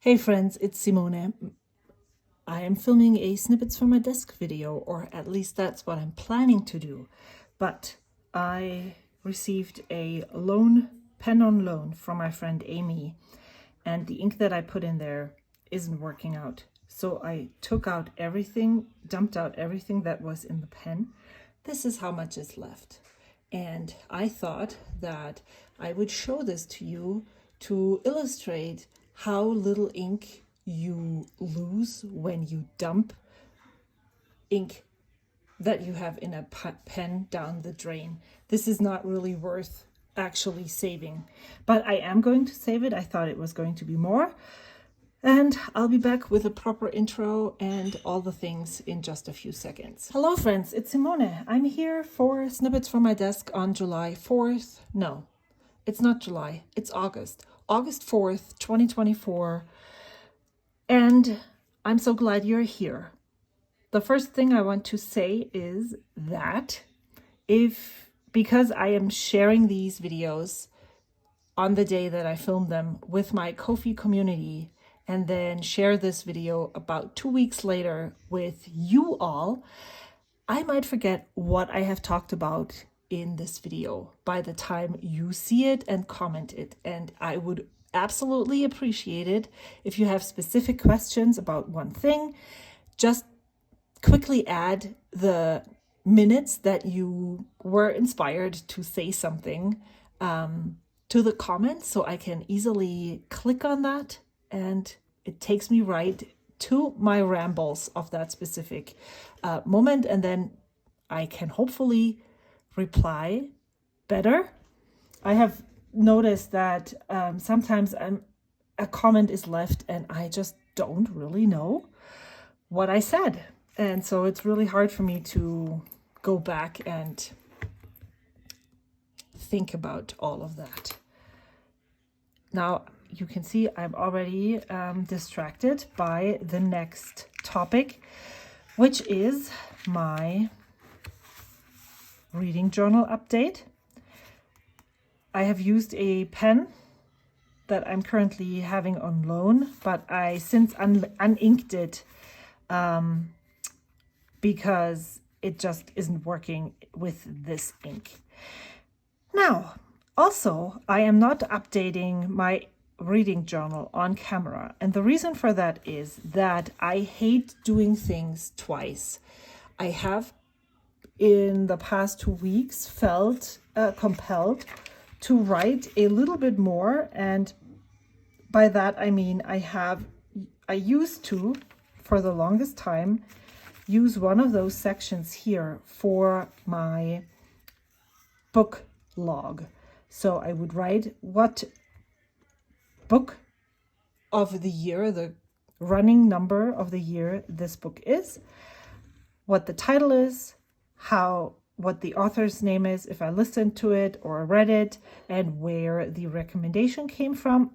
Hey friends, it's Simone. I am filming a snippets from my desk video, or at least that's what I'm planning to do. But I received a pen on loan from my friend Amy, and the ink that I put in there isn't working out. So I took out everything, dumped out everything that was in the pen. This is how much is left. And I thought that I would show this to you to illustrate how little ink you lose when you dump ink that you have in a pen down the drain. This is not really worth actually saving, but I am going to save it. I thought it was going to be more. And I'll be back with a proper intro and all the things in just a few seconds. Hello friends, it's Simone. I'm here for Snippets from my Desk on July 4th. No, it's not July, it's August 4th, 2024. And I'm so glad you're here. The first thing I want to say is that because I am sharing these videos on the day that I filmed them with my Ko-fi community, and then share this video about 2 weeks later with you all, I might forget what I have talked about in this video by the time you see it and comment it. And I would absolutely appreciate it if you have specific questions about one thing. Just quickly add the minutes that you were inspired to say something to the comments, so I can easily click on that and it takes me right to my rambles of that specific moment, and then I can hopefully reply better. I have noticed that sometimes a comment is left and I just don't really know what I said, and so it's really hard for me to go back and think about all of that. Now you can see I'm already distracted by the next topic, which is my reading journal update. I have used a pen that I'm currently having on loan, but I since uninked it because it just isn't working with this ink. Now, also, I am not updating my reading journal on camera, and the reason for that is that I hate doing things twice. I have in the past 2 weeks felt compelled to write a little bit more, and by that I mean I used to, for the longest time, use one of those sections here for my book log. So I would write what book of the year, the running number of the year this book is, what the title is, what the author's name is, if I listened to it or read it, and where the recommendation came from,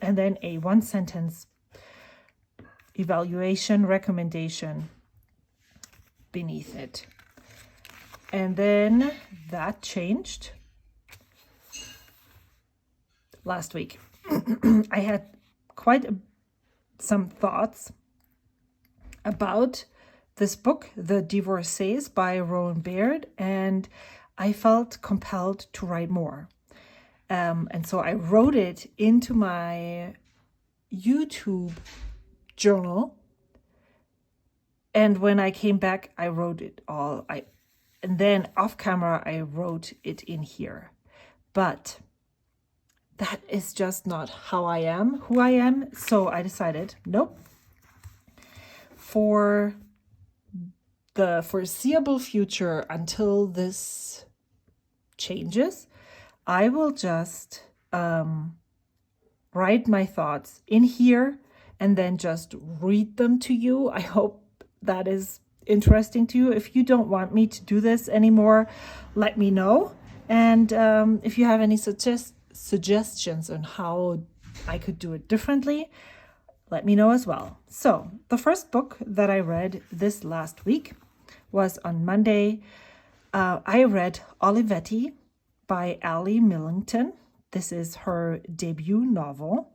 and then a 1-sentence evaluation recommendation beneath it. And then that changed last week. I had some thoughts about this book, The Divorcees by Rowan Baird, and I felt compelled to write more. And so I wrote it into my YouTube journal. And when I came back, I wrote it all. And then off camera, I wrote it in here. But that is just not who I am. So I decided, nope. For the foreseeable future, until this changes, I will just write my thoughts in here and then just read them to you. I hope that is interesting to you. If you don't want me to do this anymore, let me know. And if you have any suggestions on how I could do it differently, let me know as well. So the first book that I read this last week was on Monday. I read Olivetti by Ali Millington. This is her debut novel.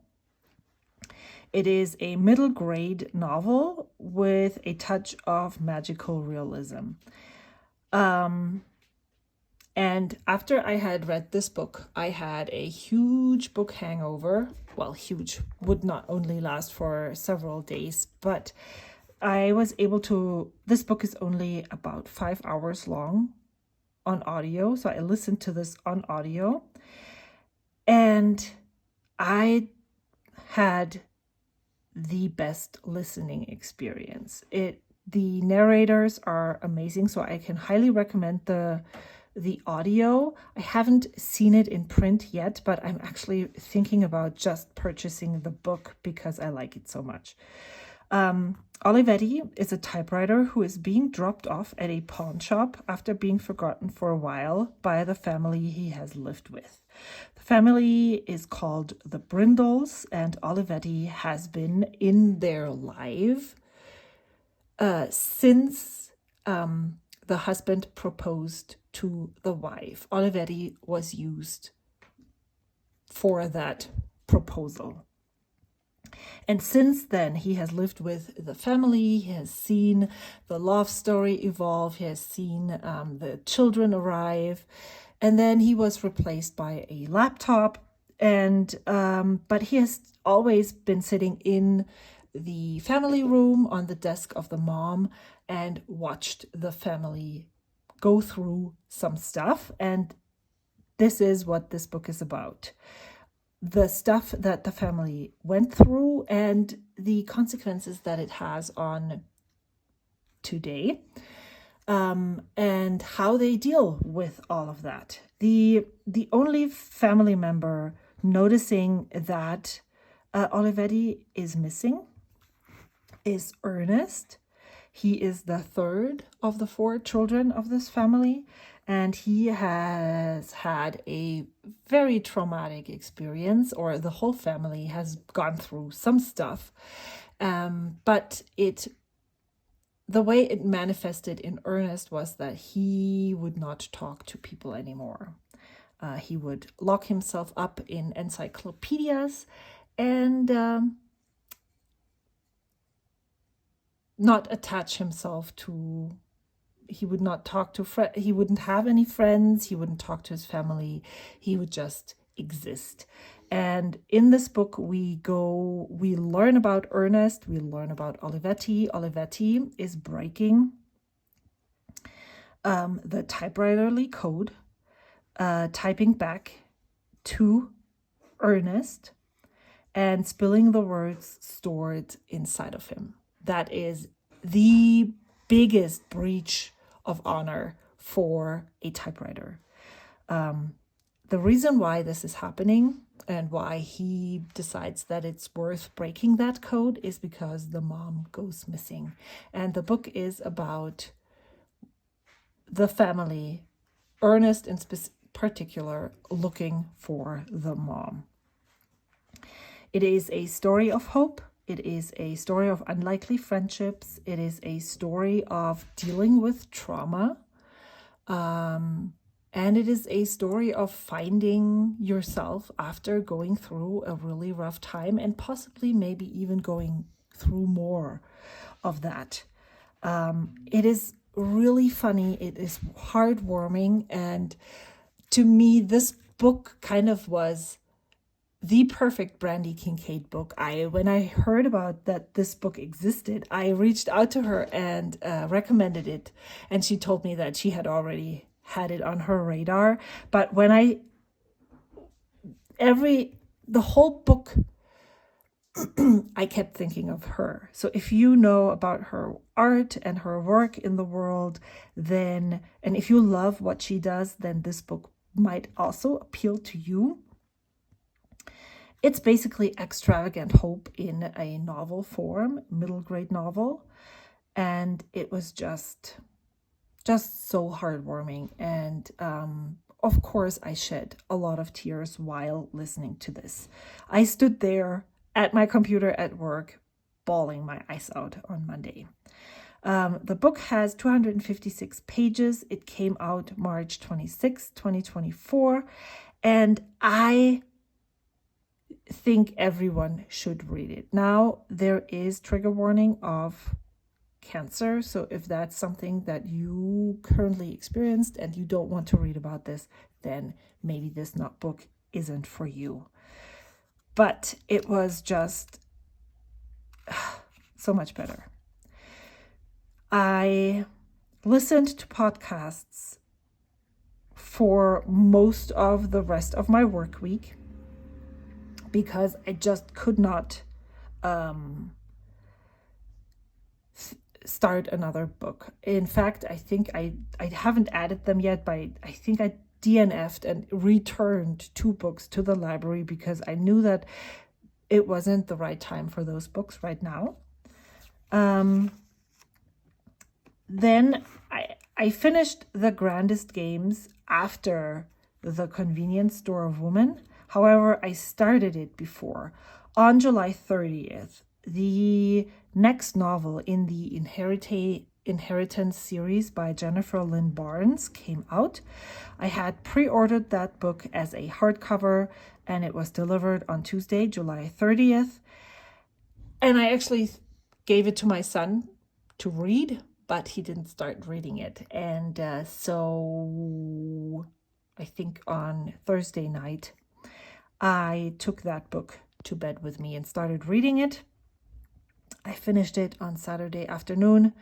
It is a middle grade novel with a touch of magical realism. And after I had read this book, I had a huge book hangover. Well, huge would not only last for several days, but I was able to, this book is only about 5 hours long on audio. So I listened to this on audio, and I had the best listening experience. The narrators are amazing, so I can highly recommend the audio. I haven't seen it in print yet, but I'm actually thinking about just purchasing the book because I like it so much. Olivetti is a typewriter who is being dropped off at a pawn shop after being forgotten for a while by the family he has lived with. The family is called the Brindles, and Olivetti has been in their life since the husband proposed to the wife. Olivetti was used for that proposal. And since then, he has lived with the family, he has seen the love story evolve, he has seen the children arrive, and then he was replaced by a laptop. And but he has always been sitting in the family room on the desk of the mom and watched the family go through some stuff. And this is what this book is about. The stuff that the family went through and the consequences that it has on today, and how they deal with all of that. The only family member noticing that Olivetti is missing is Ernest. He is the third of the 4 children of this family, and he has had a very traumatic experience, or the whole family has gone through some stuff. But the way it manifested in Ernest was that he would not talk to people anymore. He would lock himself up in encyclopedias and not attach himself to, he would not talk to friends, he wouldn't have any friends, he wouldn't talk to his family, he would just exist. And in this book, we learn about Ernest, we learn about Olivetti. Olivetti is breaking the typewriterly code, typing back to Ernest and spilling the words stored inside of him. That is the biggest breach of honor for a typewriter. The reason why this is happening and why he decides that it's worth breaking that code is because the mom goes missing. And the book is about the family, Ernest in particular, looking for the mom. It is a story of hope. It is a story of unlikely friendships. It is a story of dealing with trauma. And it is a story of finding yourself after going through a really rough time and possibly maybe even going through more of that. It is really funny. It is heartwarming. And to me, this book kind of was the perfect Brandy Kincaid book. When I heard about that this book existed, I reached out to her and recommended it. And she told me that she had already had it on her radar. But when the whole book, I kept thinking of her. So if you know about her art and her work in the world, and if you love what she does, then this book might also appeal to you. It's basically extravagant hope in a novel form, middle grade novel. And it was just so heartwarming. And of course, I shed a lot of tears while listening to this. I stood there at my computer at work, bawling my eyes out on Monday. The book has 256 pages. It came out March 26, 2024. And I think everyone should read it. Now, there is trigger warning of cancer, so if that's something that you currently experienced and you don't want to read about this, then maybe this book isn't for you. But it was just so much better. I listened to podcasts for most of the rest of my work week because I just could not start another book. In fact, I think I haven't added them yet, but I think I DNF'd and returned 2 books to the library because I knew that it wasn't the right time for those books right now. Then I finished The Grandest Games after The Convenience Store Woman. However, I started it before. On July 30th, the next novel in the Inheritance series by Jennifer Lynn Barnes came out. I had pre-ordered that book as a hardcover, and it was delivered on Tuesday, July 30th. And I actually gave it to my son to read, but he didn't start reading it. And so I think on Thursday night, I took that book to bed with me and started reading it. I finished it on Saturday afternoon.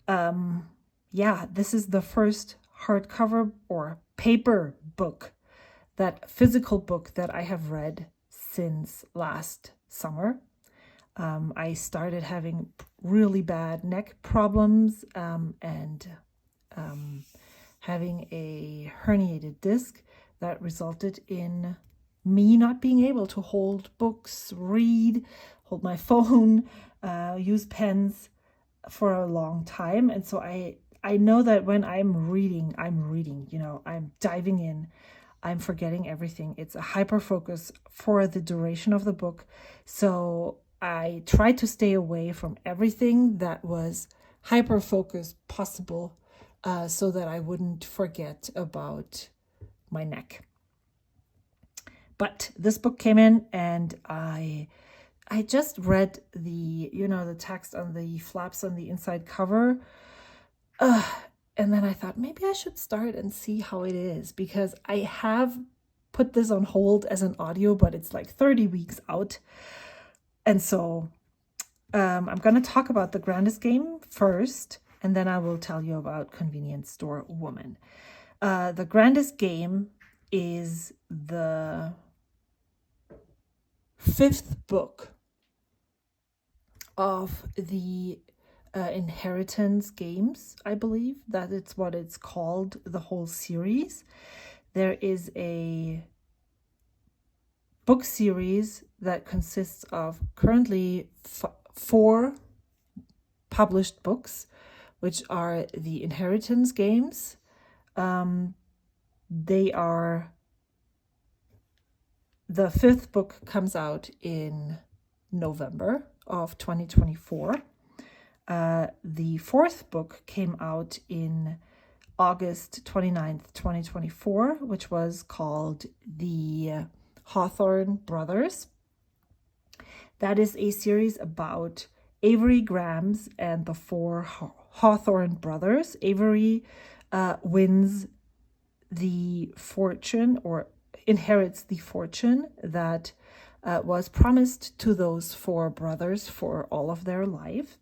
This is the first hardcover or paper book, that physical book that I have read since last summer. I started having really bad neck problems and having a herniated disc that resulted in me not being able to hold books, read, hold my phone, use pens for a long time. And so I know that when I'm reading, I'm diving in, I'm forgetting everything. It's a hyper focus for the duration of the book. So I tried to stay away from everything that was hyper focus possible so that I wouldn't forget about my neck. But this book came in and I just read the text on the flaps on the inside cover. And then I thought maybe I should start and see how it is, because I have put this on hold as an audio, but it's like 30 weeks out. And so I'm going to talk about The Grandest Game first, and then I will tell you about Convenience Store Woman. The Grandest Game is the 5th book of the Inheritance games. I believe that it's what it's called, the whole series. There is a book series that consists of currently 4 published books, which are the Inheritance games. The 5th book comes out in November of 2024. The 4th book came out in August 29th, 2024, which was called The Hawthorne Brothers. That is a series about Avery Grams and the 4 Hawthorne brothers. Avery wins the fortune, or inherits the fortune that was promised to those 4 brothers for all of their lives.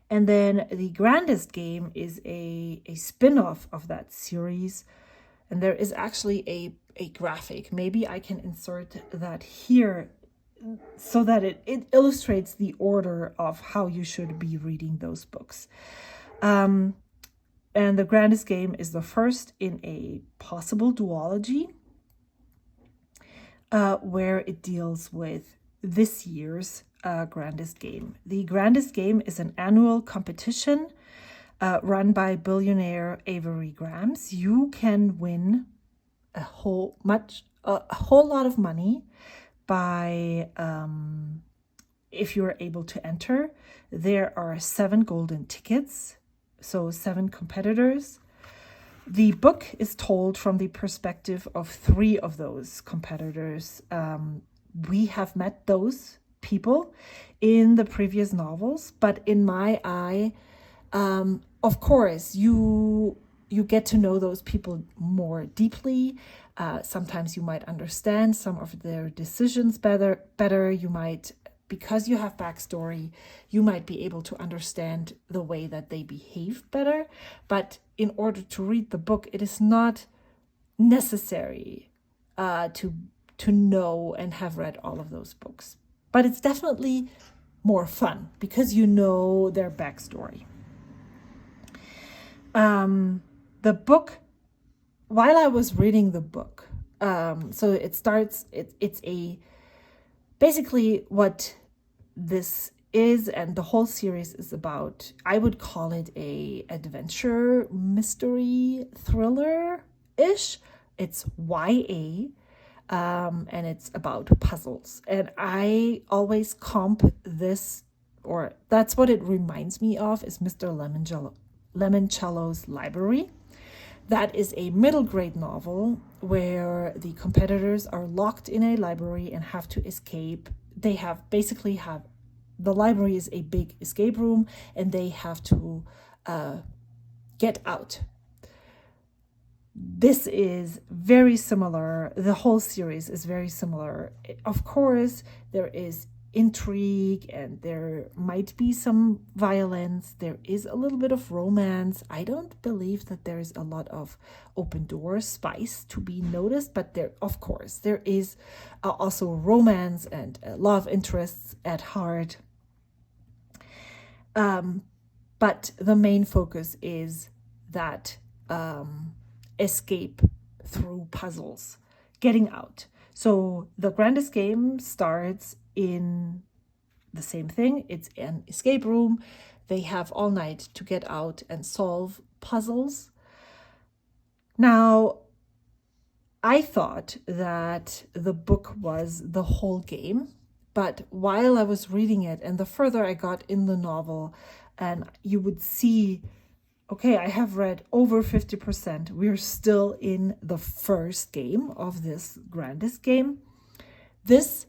And then The Grandest Game is a spin-off of that series. And there is actually a graphic. Maybe I can insert that here so that it illustrates the order of how you should be reading those books. And The Grandest Game is the first in a possible duology where it deals with this year's Grandest Game. The Grandest Game is an annual competition run by billionaire Avery Grams. You can win a whole lot of money by if you're able to enter. There are 7 golden tickets, so 7 competitors. The book is told from the perspective of 3 of those competitors. We have met those people in the previous novels, but in my eye, of course, you get to know those people more deeply. Sometimes you might understand some of their decisions better. You might, because you have backstory, you might be able to understand the way that they behave better. But in order to read the book, it is not necessary to know and have read all of those books. But it's definitely more fun because you know their backstory. The book, while I was reading the book, so it starts, it's basically what this is, and the whole series is about, I would call it a adventure mystery thriller-ish. It's YA, and it's about puzzles. And I always comp this, or that's what it reminds me of, is Mr. Lemoncello's Library. That is a middle grade novel where the competitors are locked in a library and have to escape. They basically have, the library is a big escape room and they have to get out. This is very similar. The whole series is very similar. Of course, there is intrigue and there might be some violence. There is a little bit of romance. I don't believe that there is a lot of open door spice to be noticed, but there, of course, there is also romance and love interests at heart. But the main focus is that escape through puzzles, getting out. So the grandest game starts in the same thing. It's an escape room. They have all night to get out and solve puzzles. Now, I thought that the book was the whole game, but while I was reading it and the further I got in the novel, and you would see, okay, I have read over 50%. We're still in the first game of this grandest game. This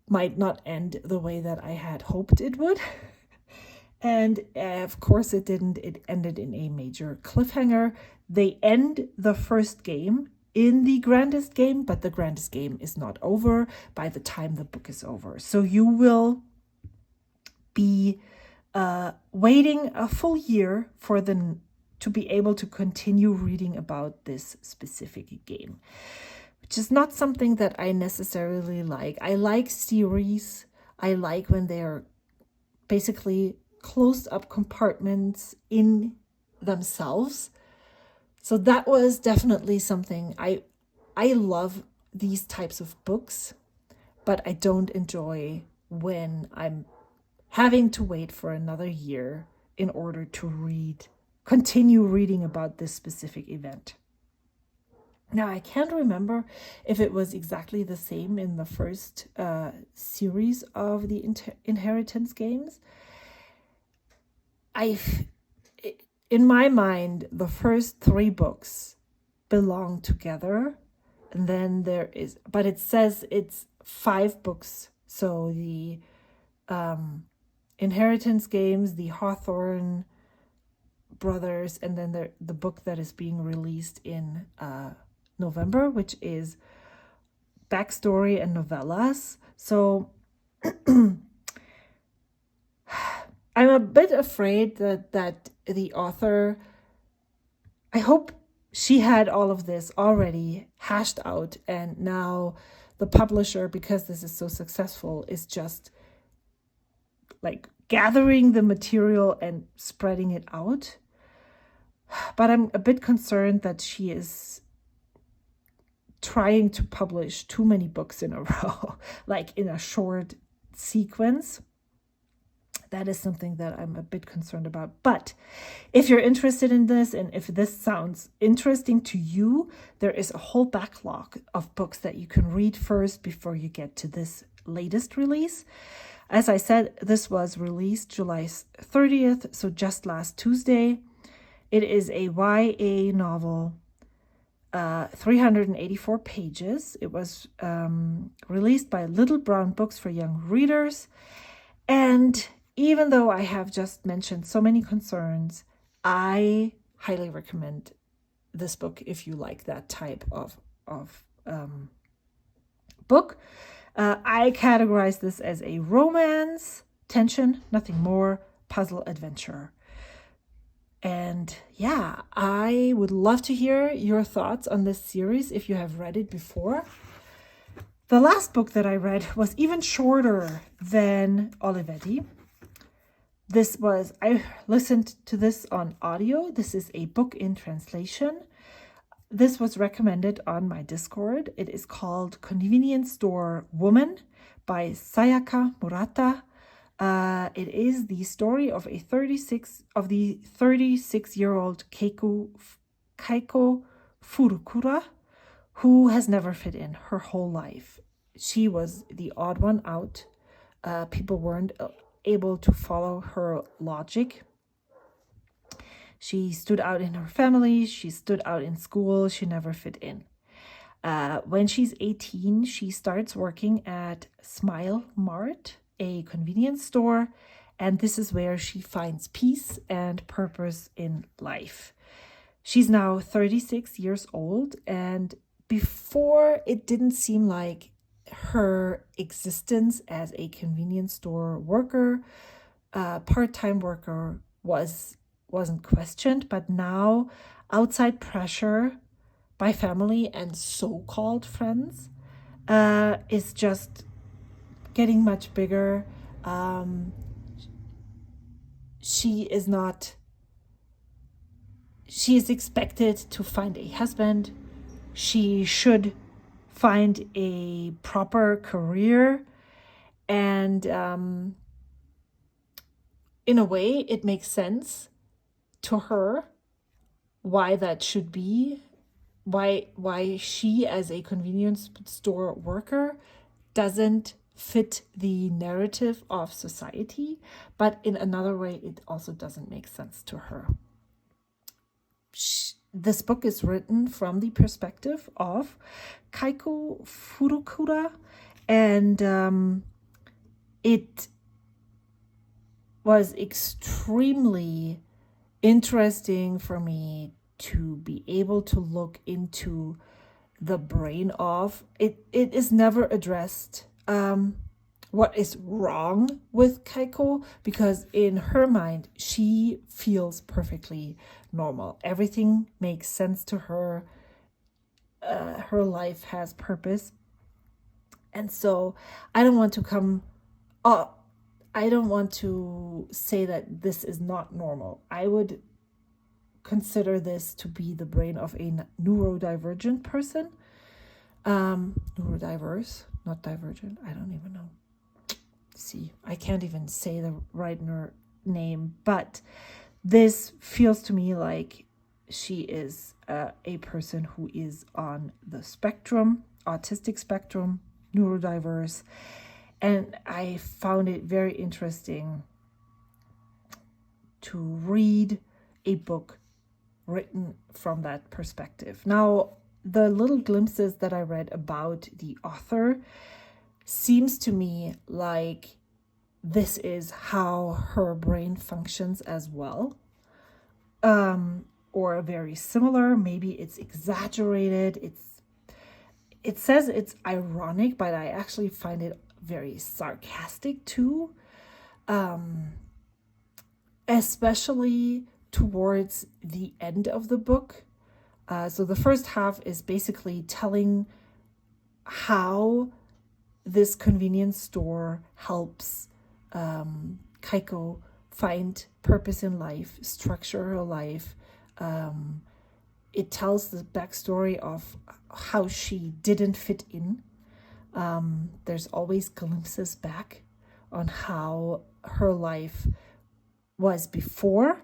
might not end the way that I had hoped it would. And of course it didn't. It ended in a major cliffhanger. They end the first game in the grandest game, but the grandest game is not over by the time the book is over. So you will be waiting a full year for to be able to continue reading about this specific game, which is not something that I necessarily like. I like series. I like when they're basically closed up compartments in themselves. So that was definitely something I love these types of books, but I don't enjoy when I'm having to wait for another year in order to continue reading about this specific event. Now, I can't remember if it was exactly the same in the first series of the Inheritance games. In my mind, the first 3 books belong together, and then but it says it's 5 books. So the Inheritance games, the Hawthorne brothers, and then the book that is being released in November, which is backstory and novellas. So I'm a bit afraid that the author, I hope she had all of this already hashed out, and now the publisher, because this is so successful, is just like gathering the material and spreading it out. But I'm a bit concerned that she is trying to publish too many books in a row, like in a short sequence. That is something that I'm a bit concerned about. But if you're interested in this, and if this sounds interesting to you, there is a whole backlog of books that you can read first before you get to this latest release. As I said, this was released July 30th, so just last Tuesday. It is a YA novel, 384 pages. It was released by Little Brown Books for Young Readers. And even though I have just mentioned so many concerns, I highly recommend this book if you like that type of book. I categorize this as a romance, tension, nothing more, puzzle adventure. And yeah, I would love to hear your thoughts on this series if you have read it before. The last book that I read was even shorter than Olivetti. I listened to this on audio. This is a book in translation. This was recommended on my Discord. It is called Convenience Store Woman by Sayaka Murata. It is the story of the 36-year-old Keiko Furukura, who has never fit in her whole life. She was the odd one out. People weren't able to follow her logic. She stood out in her family. She stood out in school. She never fit in. When she's 18, she starts working at Smile Mart, a convenience store, and this is where she finds peace and purpose in life. She's now 36 years old, and before it didn't seem like her existence as a convenience store worker, part-time worker, wasn't questioned, but now outside pressure by family and so-called friends is just getting much bigger. She is expected to find a husband. She should find a proper career, and in a way it makes sense to her why that should be, why she as a convenience store worker doesn't fit the narrative of society, but in another way it also doesn't make sense to her. This book is written from the perspective of Keiko Furukura, and it was extremely interesting for me to be able to look into the brain of it. It is never addressed what is wrong with Keiko, because in her mind she feels perfectly normal. Everything makes sense to her. Her life has purpose, and so I don't want to say that this is not normal. I would consider this to be the brain of a neurodivergent person. Neurodiverse, not divergent. I don't even know. See, I can't even say the right name, but this feels to me like she is a person who is on the spectrum, autistic spectrum, neurodiverse. And I found it very interesting to read a book written from that perspective. Now, the little glimpses that I read about the author seems to me like this is how her brain functions as well, or very similar. Maybe it's exaggerated. It says it's ironic, but I actually find it very sarcastic too, especially towards the end of the book. So the first half is basically telling how this convenience store helps Keiko find purpose in life, structure her life. It tells the backstory of how she didn't fit in. There's always glimpses back on how her life was before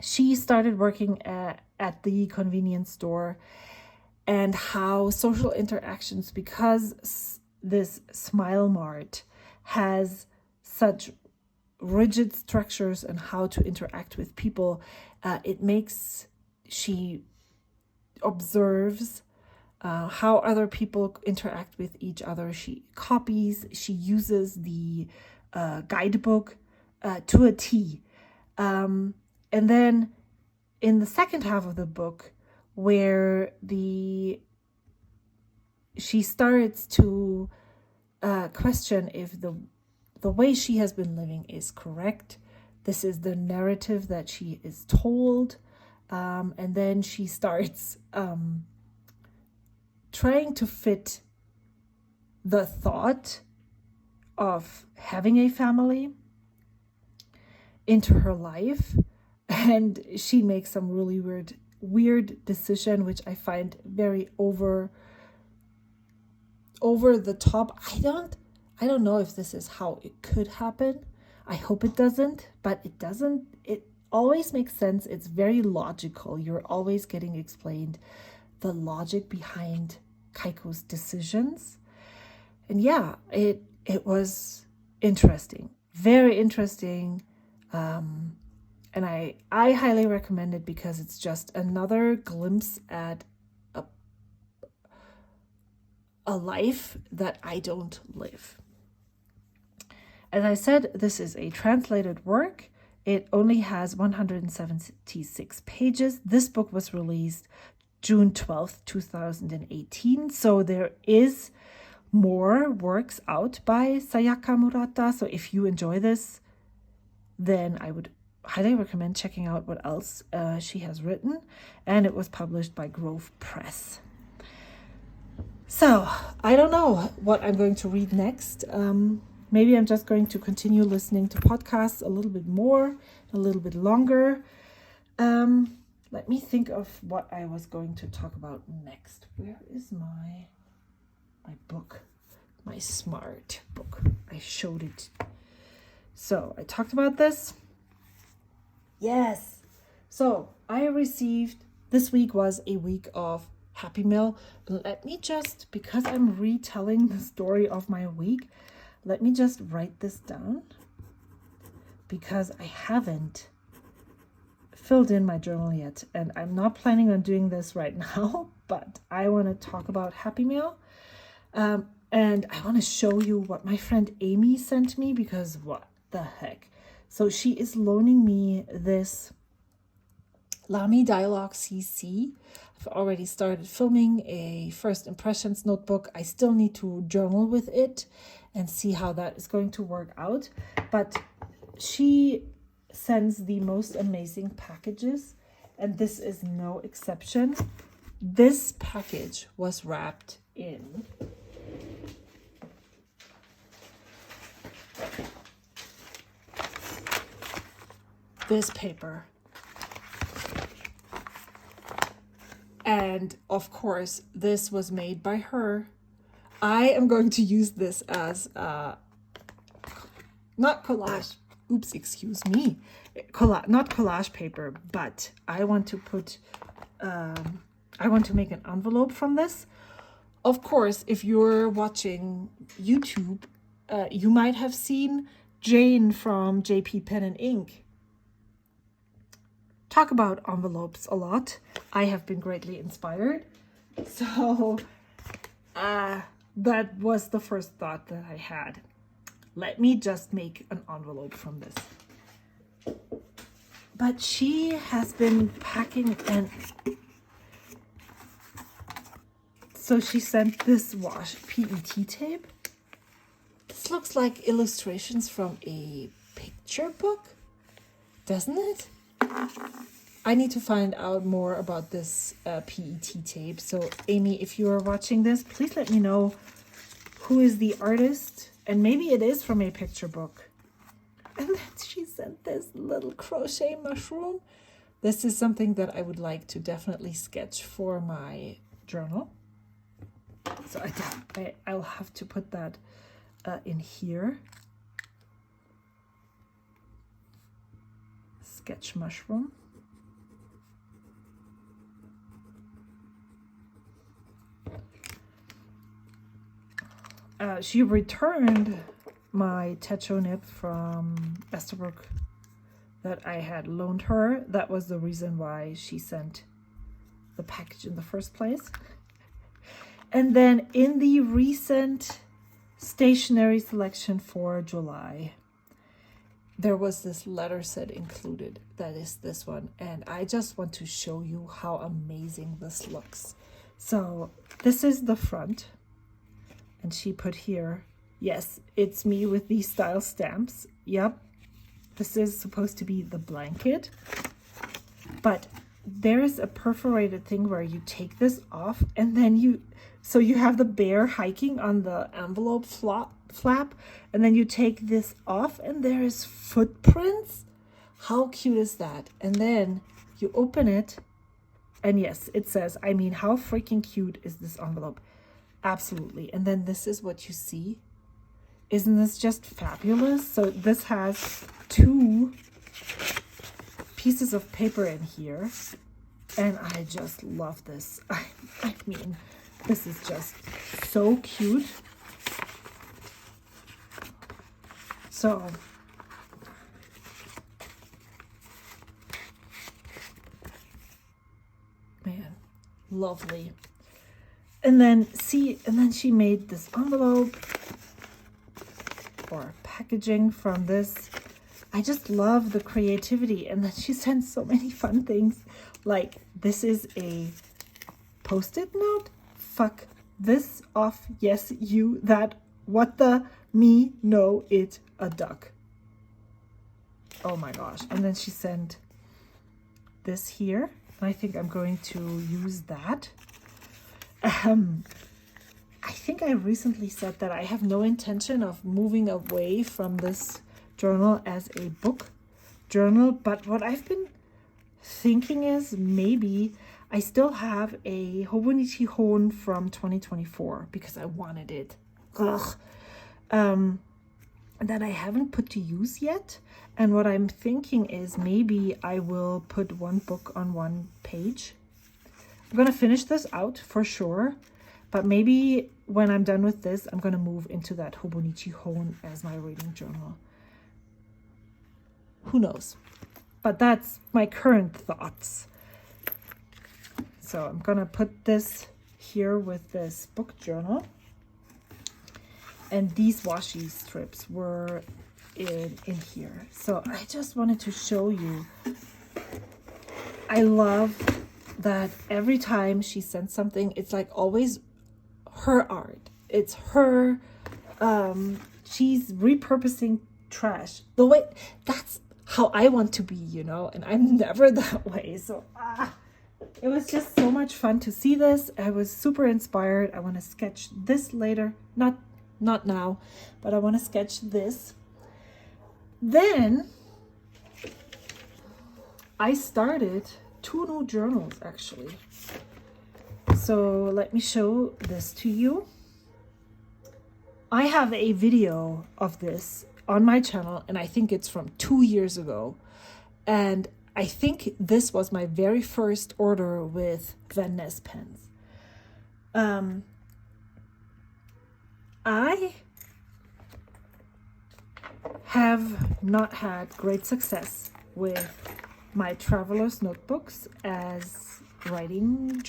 she started working at the convenience store, and how social interactions, because this Smile Mart has such rigid structures and how to interact with people. She observes how other people interact with each other. She uses the guidebook to a T. And then in the second half of the book, where she starts to question if the way she has been living is correct. This is the narrative that she is told. And then she starts trying to fit the thought of having a family into her life. And she makes some really weird decision, which I find very over the top. I don't know if this is how it could happen. I hope it doesn't, but it doesn't. It always makes sense. It's very logical. You're always getting explained the logic behind Kaiko's decisions. And yeah, it was interesting. Very interesting. And I highly recommend it because it's just another glimpse at a life that I don't live. As I said, this is a translated work. It only has 176 pages. This book was released June 12th, 2018. So there is more works out by Sayaka Murata. So if you enjoy this, then I would highly recommend checking out what else she has written. And it was published by Grove Press. So I don't know what I'm going to read next. Maybe I'm just going to continue listening to podcasts a little bit more, a little bit longer. Let me think of what I was going to talk about next. Where is my book? My smart book. I showed it. So I talked about this. Yes. So I received, this week was a week of Happy Mail. Let me just, because I'm retelling the story of my week, let me just write this down, because I haven't filled in my journal yet, and I'm not planning on doing this right now, but I want to talk about Happy Mail. And I want to show you what my friend Amy sent me, because what the heck. So she is loaning me this Lamy Dialogue CC. I've already started filming a first impressions notebook. I still need to journal with it and see how that is going to work out. But she sends the most amazing packages, and this is no exception. This package was wrapped in this paper. And of course, this was made by her. I am going to use this as not collage. Oops, excuse me. Not collage paper, but I want to put, I want to make an envelope from this. Of course, if you're watching YouTube, you might have seen Jane from JP Pen and Ink talk about envelopes a lot. I have been greatly inspired. So that was the first thought that I had. Let me just make an envelope from this. But she has been packing, and so she sent this PET tape. This looks like illustrations from a picture book, doesn't it? I need to find out more about this PET tape. So Amy, if you are watching this, please let me know who is the artist, and maybe it is from a picture book. And then she sent this little crochet mushroom. This is something that I would like to definitely sketch for my journal. So I'll have to put that in here. Sketch mushroom. She returned my techo nib from Estabrook that I had loaned her. That was the reason why she sent the package in the first place. And then in the recent stationery selection for July, there was this letter set included. That is this one. And I just want to show you how amazing this looks. So this is the front. And she put here, yes, it's me with these style stamps. Yep. This is supposed to be the blanket. But there is a perforated thing where you take this off and then you have the bear hiking on the envelope flap, and then you take this off and there is footprints. How cute is that? And then you open it and yes, it says, I mean, how freaking cute is this envelope? Absolutely. And then this is what you see. Isn't this just fabulous? So this has 2 pieces of paper in here, and I just love this. I mean, this is just so cute. So man, lovely. And then she made this envelope or packaging from this. I just love the creativity. And then she sent so many fun things. Like, this is a post-it note. Fuck this off. Yes, you, that, what the, me, no, it, a duck. Oh my gosh. And then she sent this here. And I think I'm going to use that. I think I recently said that I have no intention of moving away from this journal as a book journal, but what I've been thinking is maybe I still have a Hobonichi Hon from 2024 because I wanted it. Ugh. That I haven't put to use yet. And what I'm thinking is maybe I will put one book on one page. I'm going to finish this out for sure. But maybe when I'm done with this, I'm going to move into that Hobonichi Hon as my reading journal. Who knows? But that's my current thoughts. So I'm going to put this here with this book journal. And these washi strips were in here. So I just wanted to show you. I love that every time she sends something, it's like always her art. It's her, she's repurposing trash. The way, that's how I want to be, you know, and I'm never that way. So it was just so much fun to see this. I was super inspired. I want to sketch this later. Not now, but I want to sketch this. Then I started 2 new journals actually. So let me show this to you. I have a video of this on my channel, and I think it's from 2 years ago. And I think this was my very first order with Van Ness pens. I have not had great success with my traveler's notebooks as writing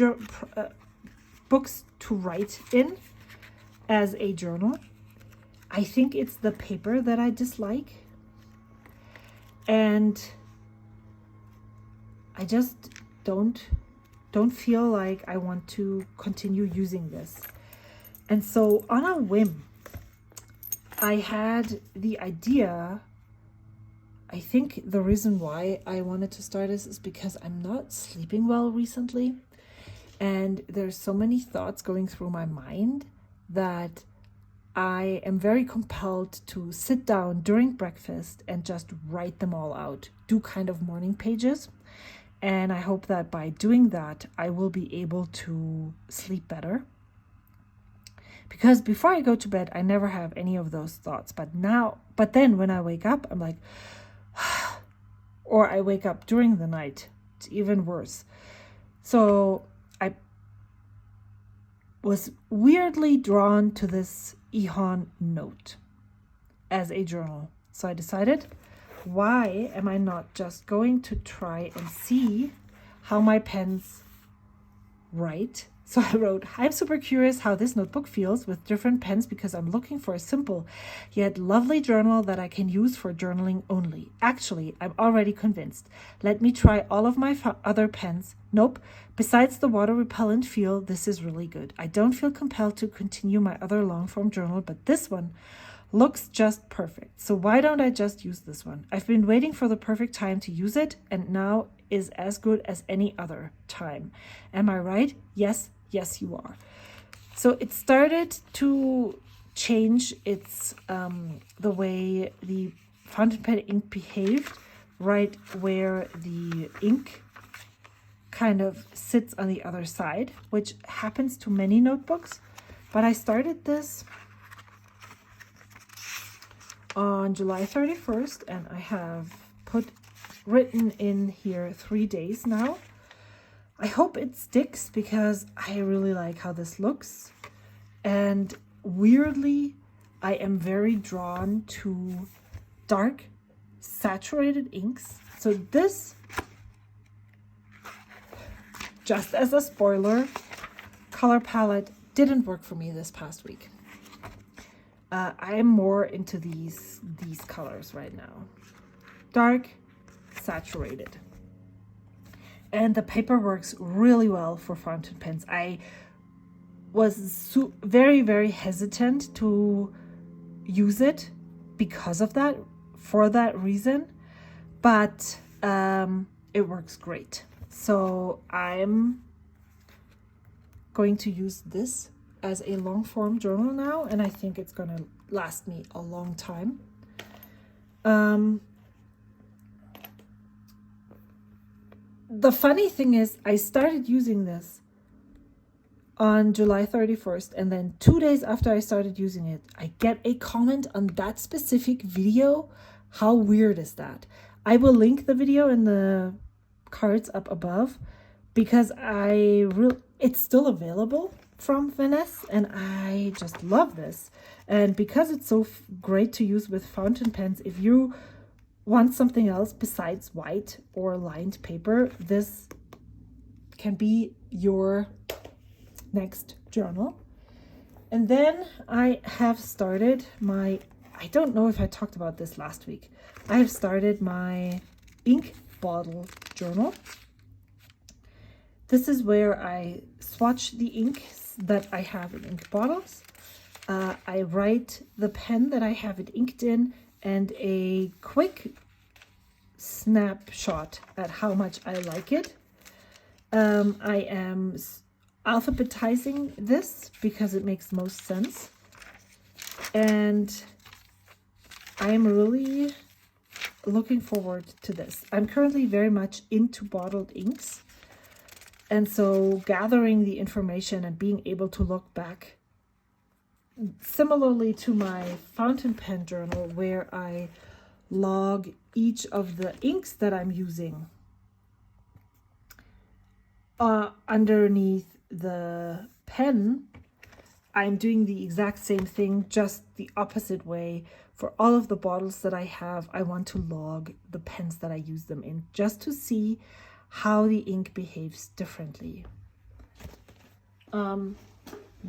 books to write in as a journal. I think it's the paper that I dislike, and I just don't feel like I want to continue using this. And so on a whim, I had the idea. I think the reason why I wanted to start this is because I'm not sleeping well recently. And there's so many thoughts going through my mind that I am very compelled to sit down during breakfast and just write them all out, do kind of morning pages. And I hope that by doing that, I will be able to sleep better. Because before I go to bed, I never have any of those thoughts. But then when I wake up, I'm like, or I wake up during the night. It's even worse. So I was weirdly drawn to this Ehon note. as a journal. So I decided, why am I not just going to try and see how my pens write? So I wrote, I'm super curious how this notebook feels with different pens because I'm looking for a simple yet lovely journal that I can use for journaling only. Actually, I'm already convinced. Let me try all of my other pens. Nope. Besides the water repellent feel, this is really good. I don't feel compelled to continue my other long form journal, but this one looks just perfect. So why don't I just use this one? I've been waiting for the perfect time to use it, and now is as good as any other time. Am I right? Yes, yes, you are. So it started to change its the way the fountain pen ink behaved, right where the ink kind of sits on the other side, which happens to many notebooks. But I started this on July 31st, and I have written in here 3 days now. I hope it sticks because I really like how this looks, and weirdly I am very drawn to dark saturated inks. So this, just as a spoiler, color palette didn't work for me this past week. I am more into these colors right now. Dark, saturated. And the paper works really well for fountain pens. I was very, very hesitant to use it because of that, for that reason. But it works great. So I'm going to use this as a long form journal now, and I think it's gonna last me a long time. The funny thing is, I started using this on July 31st, and then 2 days after I started using it, I get a comment on that specific video. How weird is that? I will link the video in the cards up above because it's still available from Vanessa, and I just love this. And because it's so great to use with fountain pens, if you want something else besides white or lined paper, this can be your next journal. And then I have started my, I don't know if I talked about this last week, I have started my ink bottle journal. This is where I swatch the inks that I have in ink bottles. I write the pen that I have it inked in and a quick snapshot at how much I like it. I am alphabetizing this because it makes most sense. And I am really looking forward to this. I'm currently very much into bottled inks. And so gathering the information and being able to look back, similarly to my fountain pen journal where I log each of the inks that I'm using underneath the pen, I'm doing the exact same thing, just the opposite way. For all of the bottles that I have, I want to log the pens that I use them in, just to see how the ink behaves differently.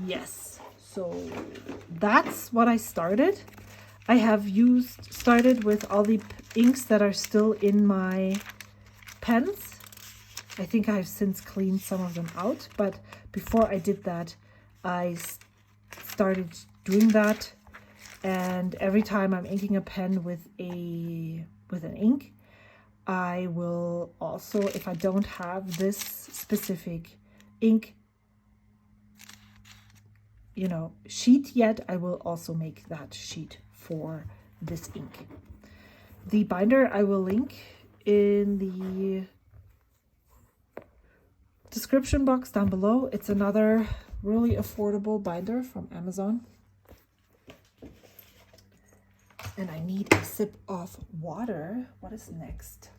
Yes, so that's what I started. I have started with all the inks that are still in my pens. I think I have since cleaned some of them out, but before I did that, I started doing that. And every time I'm inking a pen with an ink, I will also, if I don't have this specific ink, sheet yet, I will also make that sheet for this ink. The binder I will link in the description box down below. It's another really affordable binder from Amazon. And I need a sip of water. What is next?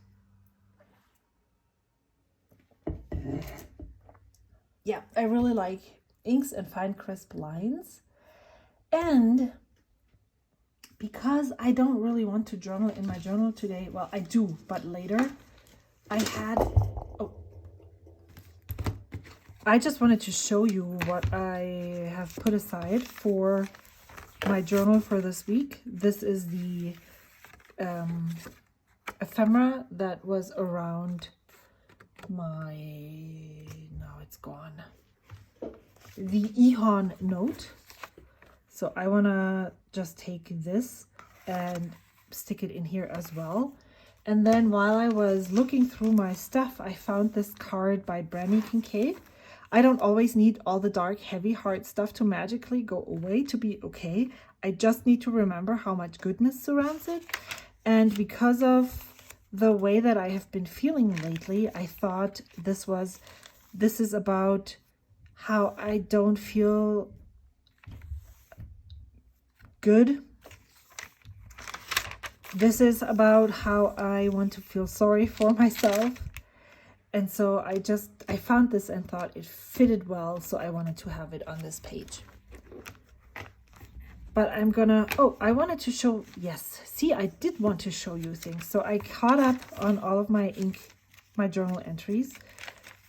Yeah, I really like inks and fine crisp lines. And because I don't really want to journal in my journal today. Well, I do, but later I just wanted to show you what I have put aside for my journal for this week. This is the ephemera that was around my, now it's gone, the Ehon note. So I want to just take this and stick it in here as well. And then while I was looking through my stuff, I found this card by Brandy Kincaid. I don't always need all the dark, heavy, hard stuff to magically go away to be okay. I just need to remember how much goodness surrounds it. And because of the way that I have been feeling lately, I thought this is about how I don't feel good. This is about how I want to feel sorry for myself. And so I found this and thought it fitted well, so I wanted to have it on this page. But I'm gonna, I wanted to show, yes, see, I did want to show you things. So I caught up on all of my my journal entries.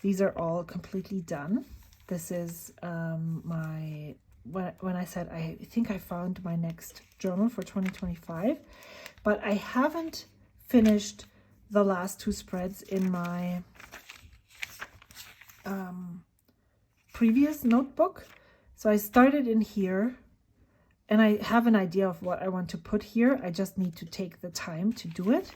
These are all completely done. This is when I said I think I found my next journal for 2025, but I haven't finished the last two spreads in my previous notebook. So I started in here and I have an idea of what I want to put here. I just need to take the time to do it.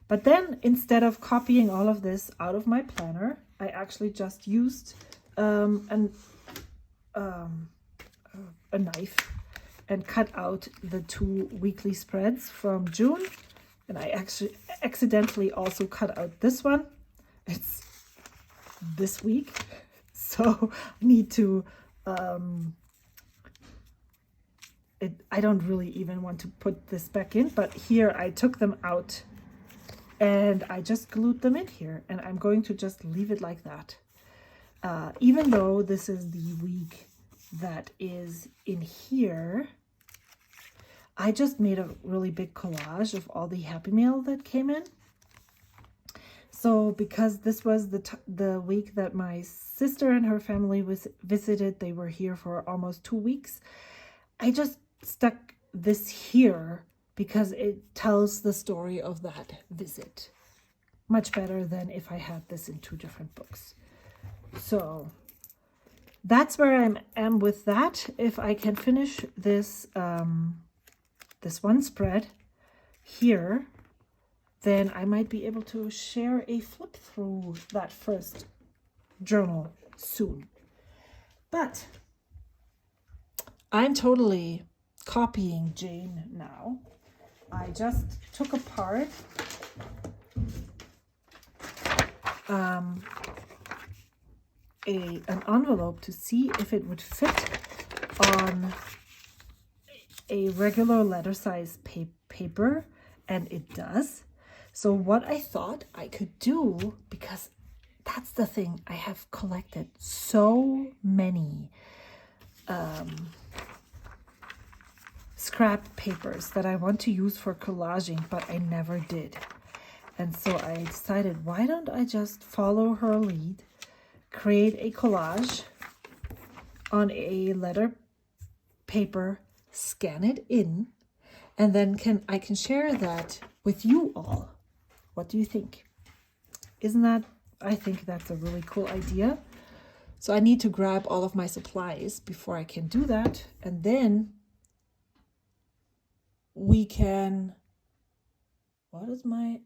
But then instead of copying all of this out of my planner, I actually just used a knife and cut out the two weekly spreads from June. And I actually accidentally also cut out this one. It's this week. So I need to, I don't really even want to put this back in, but here I took them out and I just glued them in here, and I'm going to just leave it like that. Even though this is the week that is in here, I just made a really big collage of all the Happy Mail that came in. So because this was the week that my sister and her family visited, they were here for almost 2 weeks. I just stuck this here because it tells the story of that visit much better than if I had this in 2 different books. So that's where I am with that. If I can finish this this one spread here, then I might be able to share a flip through that first journal soon. But I'm totally copying Jane now. I just took apart an envelope to see if it would fit on a regular letter size paper, and it does. So what I thought I could do, because that's the thing, I have collected so many scrap papers that I want to use for collaging, but I never did. And so I decided, why don't I just follow her lead, create a collage on a letter paper, scan it in, and then I can share that with you all. What do you think? Isn't that, I think that's a really cool idea. So I need to grab all of my supplies before I can do that, and then we can, why is my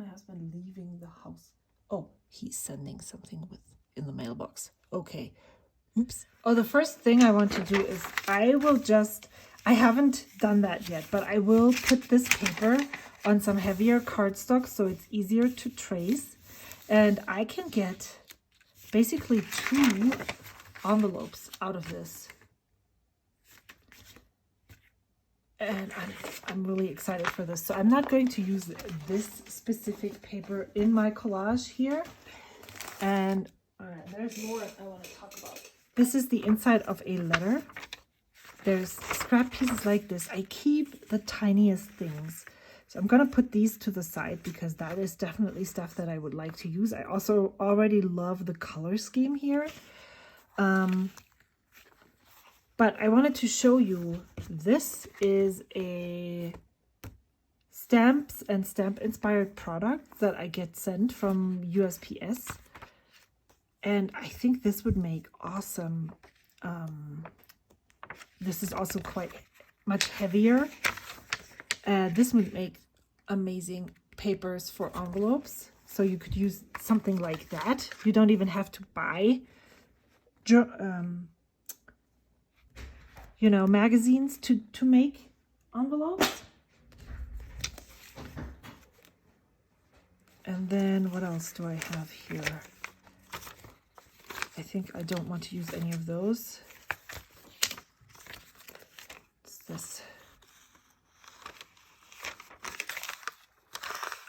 husband leaving the house? Oh, he's sending something in the mailbox. Okay. Oops. Oh, the first thing I want to do is I haven't done that yet, but I will put this paper on some heavier cardstock so it's easier to trace. And I can get basically 2 envelopes out of this. And I'm really excited for this. So I'm not going to use this specific paper in my collage here. And there's more I want to talk about. This is the inside of a letter there's scrap pieces like this. I keep the tiniest things. So I'm going to put these to the side because that is definitely stuff that I would like to use. I also already love the color scheme here. But I wanted to show you, this is a stamps and stamp inspired product that I get sent from USPS. And I think this would make awesome. This is also quite much heavier. This would make amazing papers for envelopes. So you could use something like that. You don't even have to buy, you know, magazines to make envelopes. And then what else do I have here? I think I don't want to use any of those. What's this?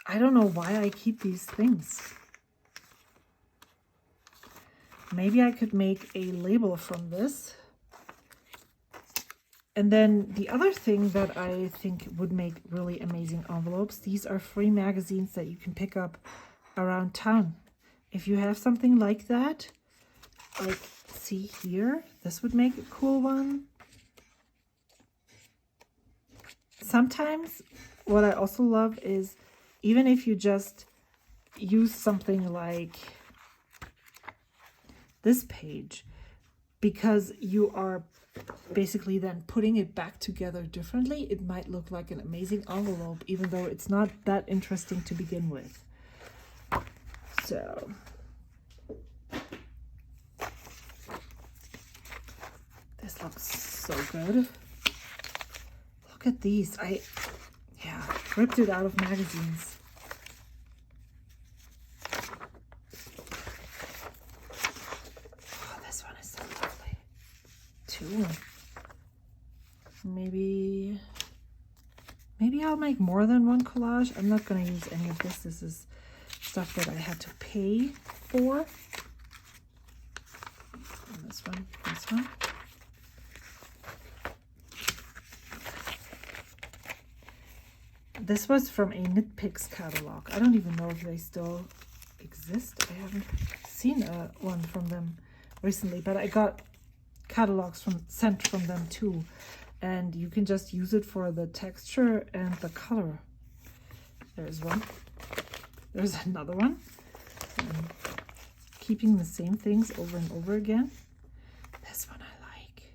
I don't know why I keep these things. Maybe I could make a label from this. And then the other thing that I think would make really amazing envelopes, these are free magazines that you can pick up around town. If you have something like that, like see here, this would make a cool one. Sometimes what I also love is, even if you just use something like this page, because you are basically then putting it back together differently, it might look like an amazing envelope, even though it's not that interesting to begin with. So this looks so good. Look at these. I ripped it out of magazines. Oh, this one is so lovely too. Maybe I'll make more than one collage. I'm not going to use any of this. This is stuff that I had to pay for. And this one. This was from a Knit Picks catalog. I don't even know if they still exist. I haven't seen one from them recently, but I got catalogs sent from them too. And you can just use it for the texture and the color. There's one. There's another one. Keeping the same things over and over again. This one I like.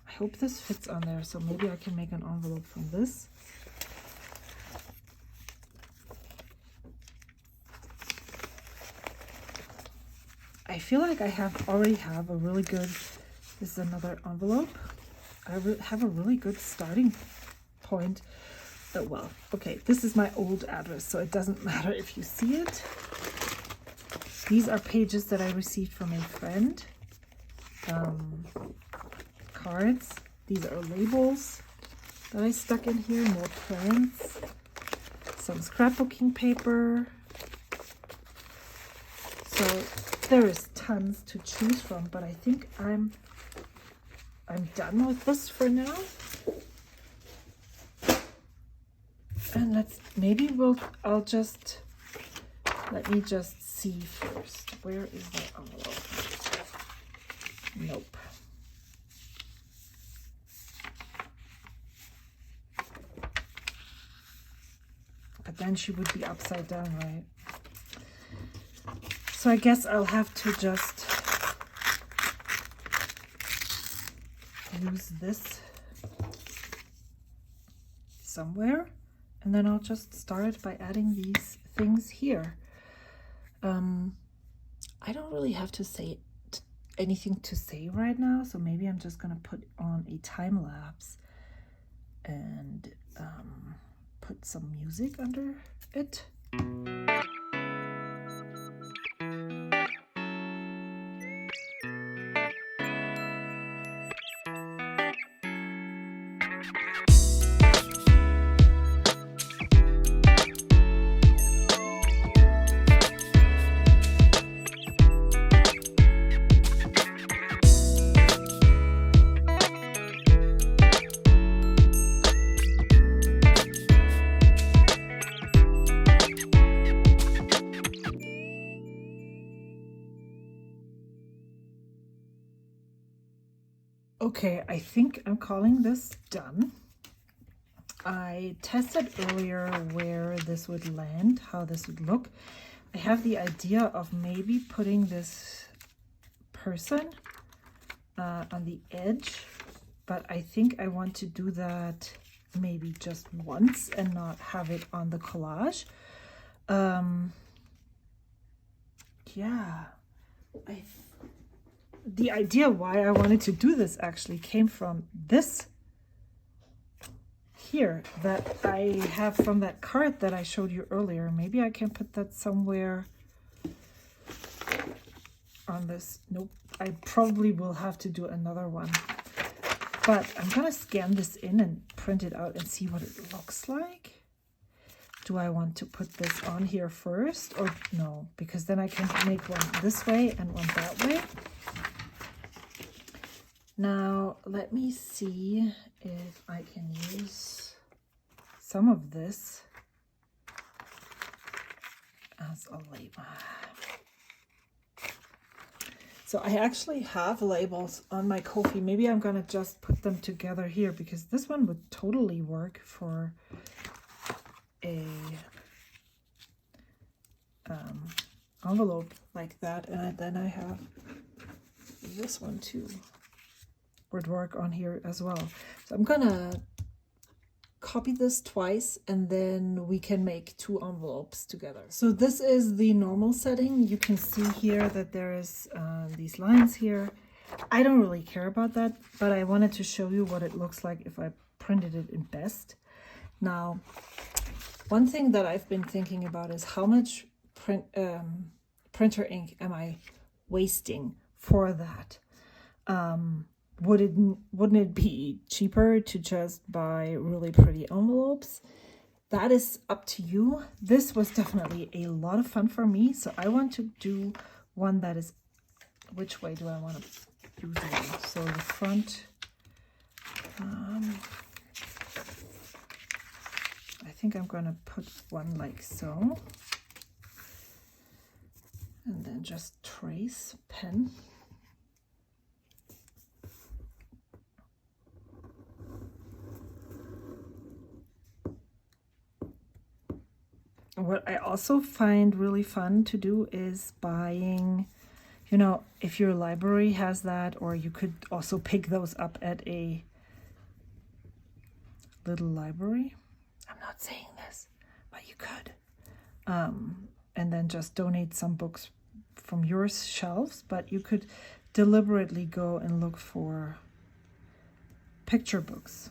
I hope this fits on there, so maybe I can make an envelope from this. I feel like I already have a really good, this is another envelope. I have a really good starting point. Oh, well, okay, this is my old address, so it doesn't matter if you see it. These are pages that I received from a friend. Cards. These are labels that I stuck in here. More plans. Some scrapbooking paper. So there is tons to choose from, but I think I'm done with this for now. And let me just see first. Where is the envelope? Nope. But then she would be upside down, right? So I guess I'll have to just use this somewhere, and then I'll just start by adding these things here. I don't really have to say anything to say right now, so maybe I'm just gonna put on a time lapse and put some music under it. Okay, I think I'm calling this done. I tested earlier where this would land, how this would look. I have the idea of maybe putting this person on the edge, but I think I want to do that maybe just once and not have it on the collage. Yeah, the idea why I wanted to do this actually came from this here that I have from that card that I showed you earlier. Maybe I can put that somewhere on this. Nope, I probably will have to do another one. But I'm gonna scan this in and print it out and see what it looks like. Do I want to put this on here first or no? Because then I can make one this way and one that way. Now, let me see if I can use some of this as a label. So I actually have labels on my Ko-fi. Maybe I'm gonna just put them together here because this one would totally work for a envelope like that. And then I have this one too. Would work on here as well. So I'm gonna copy this twice and then we can make two envelopes together. So this is the normal setting. You can see here that there is these lines here. I don't really care about that, but I wanted to show you what it looks like if I printed it in best. Now, one thing that I've been thinking about is how much printer ink am I wasting for that? Wouldn't it be cheaper to just buy really pretty envelopes? That is up to you. This was definitely a lot of fun for me, so I want to do one that is, which way do I want to use it? So the front, I think I'm gonna put one like so, and then just trace pen. What I also find really fun to do is buying, you know, if your library has that, or you could also pick those up at a little library. I'm not saying this, but you could. And then just donate some books from your shelves, but you could deliberately go and look for picture books.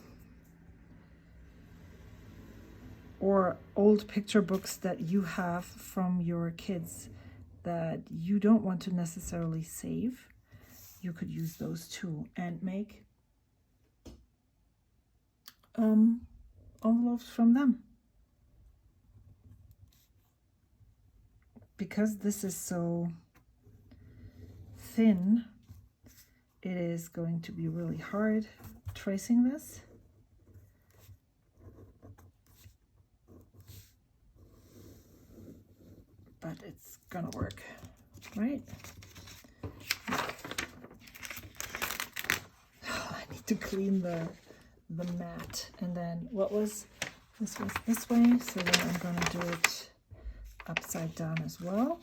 Or old picture books that you have from your kids that you don't want to necessarily save. You could use those too and make envelopes from them. Because this is so thin, it is going to be really hard tracing this. But it's gonna work, right? I need to clean the mat. And then this was this way, so then I'm gonna do it upside down as well.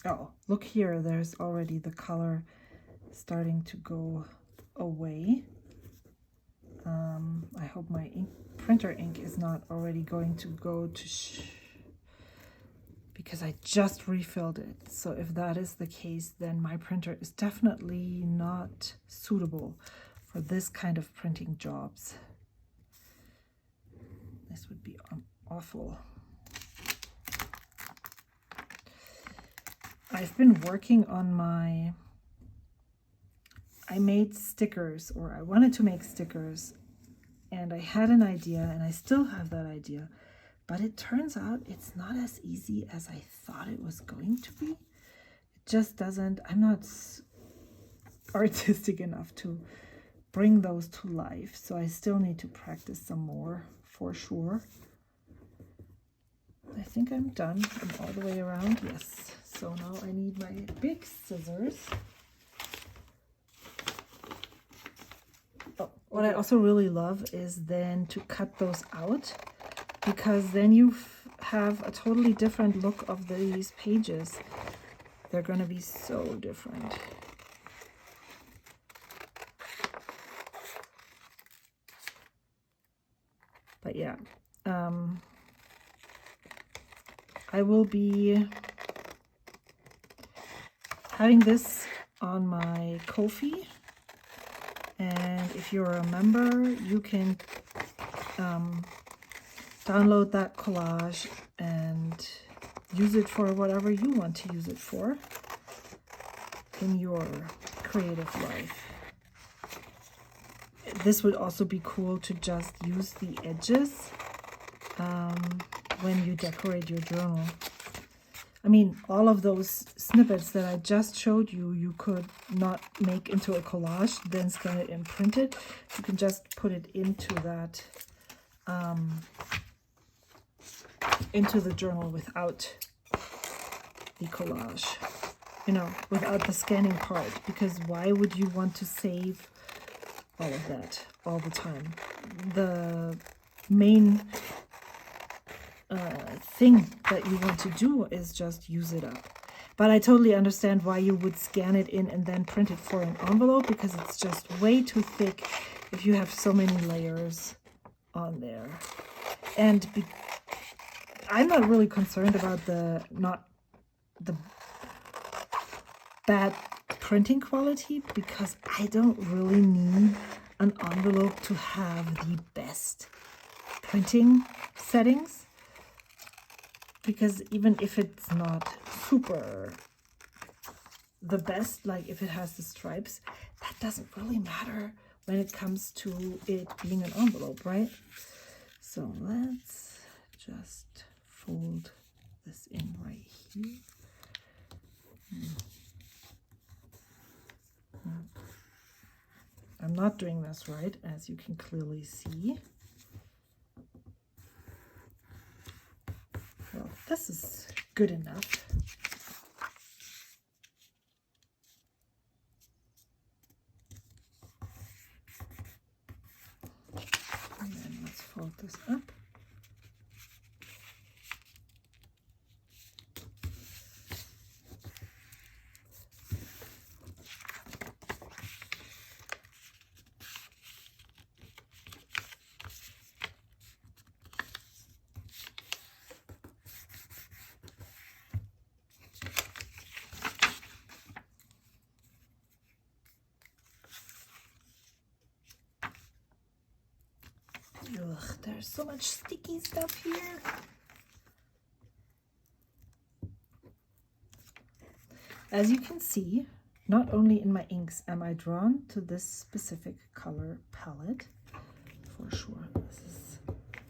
Oh, look here, there's already the color starting to go away. I hope my printer ink is not already going to go to because I just refilled it. So if that is the case, then my printer is definitely not suitable for this kind of printing jobs. This would be awful. I've been working on I made stickers, or I wanted to make stickers, and I had an idea, and I still have that idea, but it turns out it's not as easy as I thought it was going to be. It just doesn't, I'm not artistic enough to bring those to life, so I still need to practice some more, for sure. I think I'm done. I'm all the way around. Yes. So now I need my big scissors. Oh, what I also really love is then to cut those out, because then you have a totally different look of these pages. They're going to be so different. But yeah, I will be having this on my Ko-fi, and if you're a member, you can download that collage and use it for whatever you want to use it for in your creative life. This would also be cool to just use the edges when you decorate your journal. I mean, all of those snippets that I just showed you, you could not make into a collage, then scan it and print it. You can just put it into that, into the journal without the collage, you know, without the scanning part, because why would you want to save all of that all the time? The main thing that you want to do is just use it up. But I totally understand why you would scan it in and then print it for an envelope, because it's just way too thick if you have so many layers on there. And I'm not really concerned about the bad printing quality, because I don't really need an envelope to have the best printing settings, because even if it's not super the best, like if it has the stripes, that doesn't really matter when it comes to it being an envelope, right? So let's just fold this in right here. I'm not doing this right, as you can clearly see. Well, this is good enough. And then let's fold this up. Ugh, there's so much sticky stuff here. As you can see, not only in my inks am I drawn to this specific color palette, for sure. This is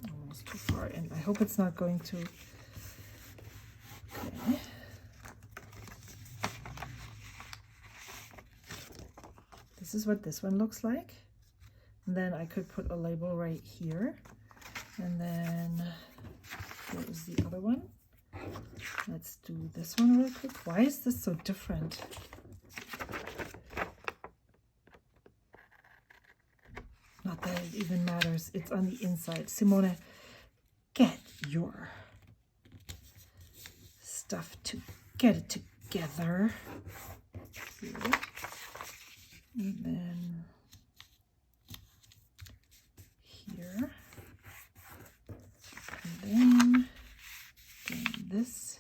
almost too far in. I hope it's not going to... Okay. This is what this one looks like. And then I could put a label right here. And then there is the other one. Let's do this one real quick. Why is this so different? Not that it even matters. It's on the inside. Simone, get your stuff to get it together. Here. And then here. And then this.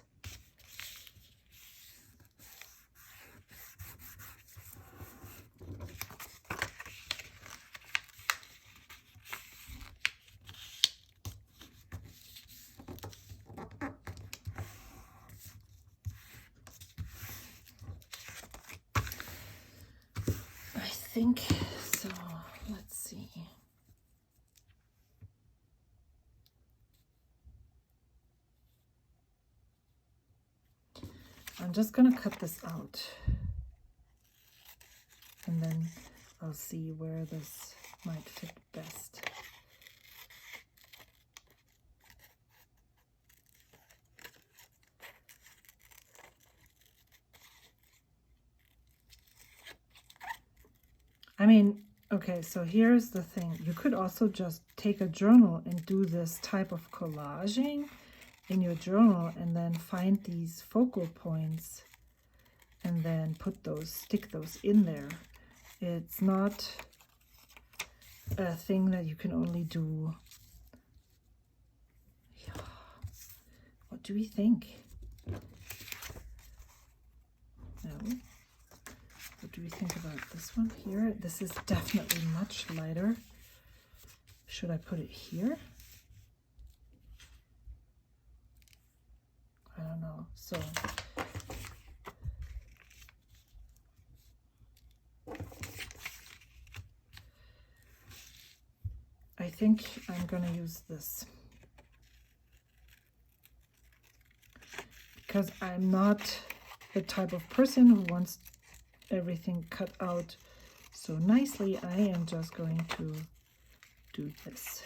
I think so. Let's see. I'm just gonna cut this out, and then I'll see where this might fit best. mean, okay, so here's the thing. You could also just take a journal and do this type of collaging in your journal and then find these focal points and then stick those in there. It's not a thing that you can only do. Yeah. What do we think? No. What do we think about this one here? This is definitely much lighter. Should I put it here? I don't know. So I think I'm going to use this because I'm not the type of person who wants everything cut out so nicely. I am just going to do this.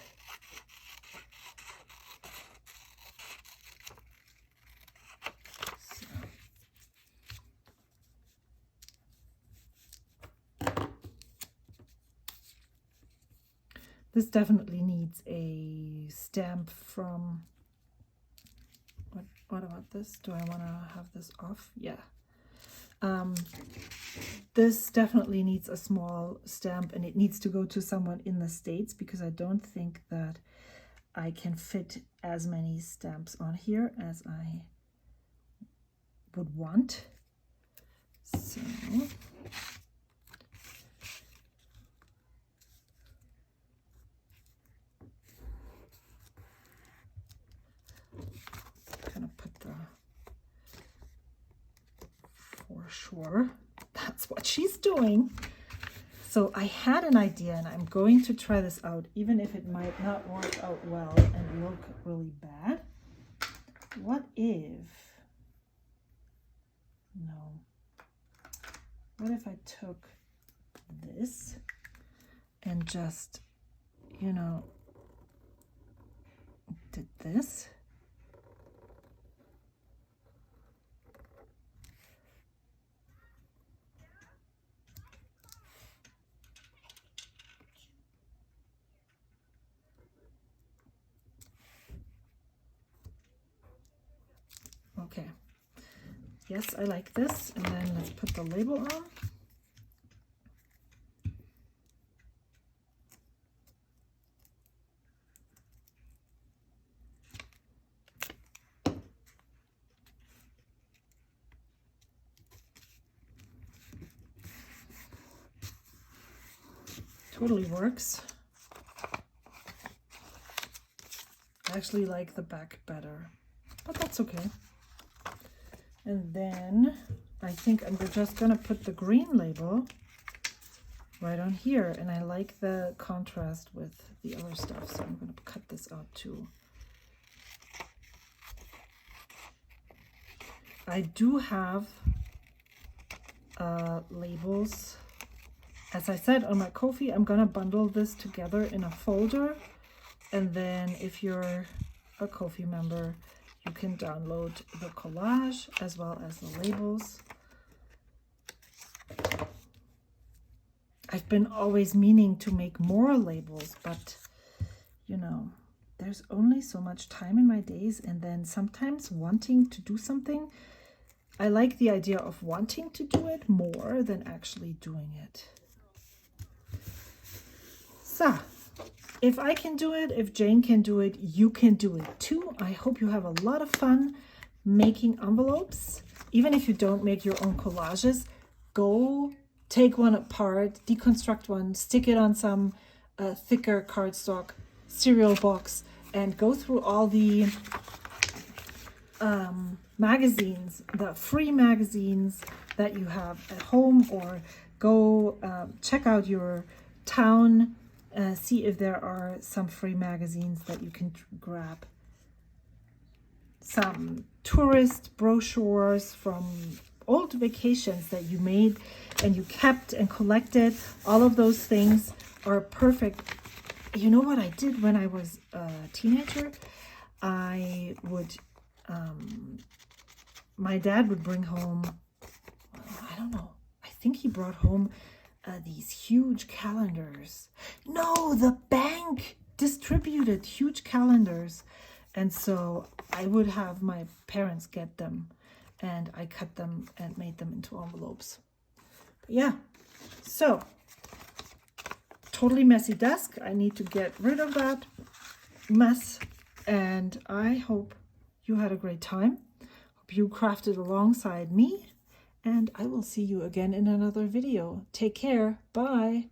This definitely needs a stamp from, what about this? Do I want to have this off? Yeah. This definitely needs a small stamp, and it needs to go to someone in the States because I don't think that I can fit as many stamps on here as I would want. So kind of put the for sure. That's what she's doing. So I had an idea and I'm going to try this out, even if it might not work out well and look really bad. What if, no, what if I took this and just, you know, did this? Okay, yes, I like this. And then let's put the label on. Totally works. I actually like the back better, but that's okay. And then I think I'm just gonna put the green label right on here, and I like the contrast with the other stuff, so I'm gonna cut this out too. I do have labels. As I said on my Ko-fi, I'm gonna bundle this together in a folder, and then if you're a Ko-fi member, you can download the collage as well as the labels. I've been always meaning to make more labels, but you know, there's only so much time in my days, and then sometimes wanting to do something, I like the idea of wanting to do it more than actually doing it. So, if I can do it, if Jane can do it, you can do it too. I hope you have a lot of fun making envelopes. Even if you don't make your own collages, go take one apart, deconstruct one, stick it on some thicker cardstock, cereal box, and go through all the magazines, the free magazines that you have at home, or go check out your town. See if there are some free magazines that you can grab. Some tourist brochures from old vacations that you made and you kept and collected. All of those things are perfect. You know what I did when I was a teenager? I would, my dad would bring home, I don't know, I think he brought home these huge calendars. No, the bank distributed huge calendars. And so I would have my parents get them, and I cut them and made them into envelopes. But yeah, so totally messy desk. I need to get rid of that mess, and I hope you had a great time. Hope you crafted alongside me, and I will see you again in another video. Take care. Bye.